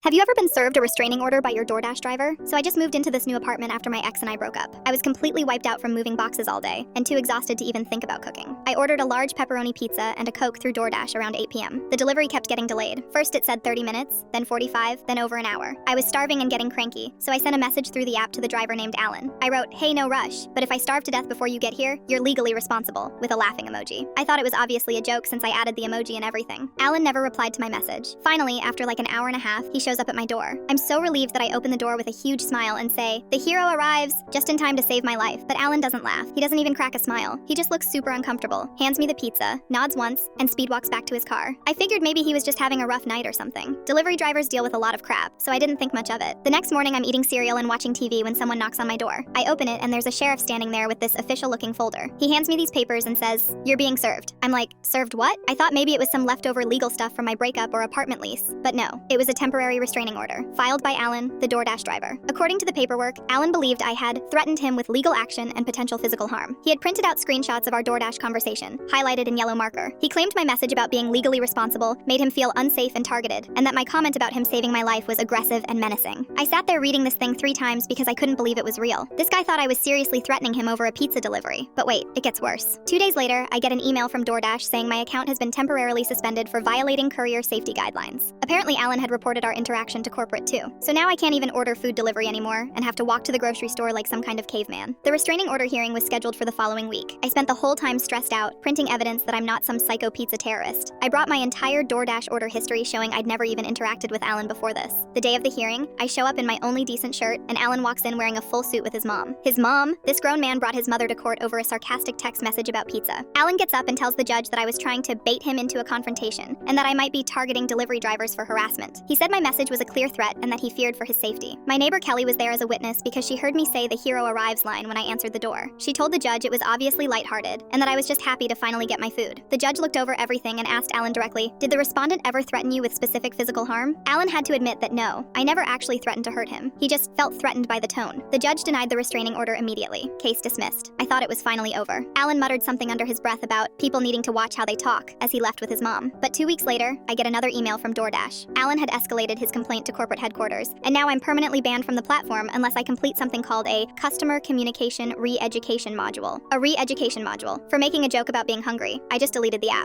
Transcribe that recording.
Have you ever been served a restraining order by your DoorDash driver? So I just moved into this new apartment after my ex and I broke up. I was completely wiped out from moving boxes all day and too exhausted to even think about cooking. I ordered a large pepperoni pizza and a Coke through DoorDash around 8 p.m. The delivery kept getting delayed. First it said 30 minutes, then 45, then over an hour. I was starving and getting cranky, so I sent a message through the app to the driver named Alan. I wrote, "Hey, no rush, but if I starve to death before you get here, you're legally responsible," with a laughing emoji. I thought it was obviously a joke since I added the emoji and everything. Alan never replied to my message. Finally, after like an hour and a half, he shows up at my door. I'm so relieved that I open the door with a huge smile and say, "The hero arrives," just in time to save my life. But Alan doesn't laugh. He doesn't even crack a smile. He just looks super uncomfortable, hands me the pizza, nods once, and speed walks back to his car. I figured maybe he was just having a rough night or something. Delivery drivers deal with a lot of crap, so I didn't think much of it. The next morning, I'm eating cereal and watching TV when someone knocks on my door. I open it and there's a sheriff standing there with this official-looking folder. He hands me these papers and says, "You're being served." I'm like, "Served what?" I thought maybe it was some leftover legal stuff from my breakup or apartment lease. But no, it was a temporary restraining order, filed by Alan, the DoorDash driver. According to the paperwork, Alan believed I had threatened him with legal action and potential physical harm. He had printed out screenshots of our DoorDash conversation, highlighted in yellow marker. He claimed my message about being legally responsible made him feel unsafe and targeted, and that my comment about him saving my life was aggressive and menacing. I sat there reading this thing 3 times because I couldn't believe it was real. This guy thought I was seriously threatening him over a pizza delivery. But wait, it gets worse. 2 days later, I get an email from DoorDash saying my account has been temporarily suspended for violating courier safety guidelines. Apparently, Alan had reported our interaction to corporate too. So now I can't even order food delivery anymore and have to walk to the grocery store like some kind of caveman. The restraining order hearing was scheduled for the following week. I spent the whole time stressed out, printing evidence that I'm not some psycho pizza terrorist. I brought my entire DoorDash order history showing I'd never even interacted with Alan before this. The day of the hearing, I show up in my only decent shirt and Alan walks in wearing a full suit with his mom. His mom? This grown man brought his mother to court over a sarcastic text message about pizza. Alan gets up and tells the judge that I was trying to bait him into a confrontation and that I might be targeting delivery drivers for harassment. He said my message was a clear threat and that he feared for his safety. My neighbor Kelly was there as a witness because she heard me say "the hero arrives" line when I answered the door. She told the judge it was obviously lighthearted and that I was just happy to finally get my food. The judge looked over everything and asked Alan directly, "Did the respondent ever threaten you with specific physical harm?" Alan had to admit that no, I never actually threatened to hurt him. He just felt threatened by the tone. The judge denied the restraining order immediately. Case dismissed. I thought it was finally over. Alan muttered something under his breath about people needing to watch how they talk as he left with his mom. But 2 weeks later, I get another email from DoorDash. Alan had escalated his complaint to corporate headquarters, and now I'm permanently banned from the platform unless I complete something called a Customer Communication Re-Education module. A re-education module. For making a joke about being hungry. I just deleted the app.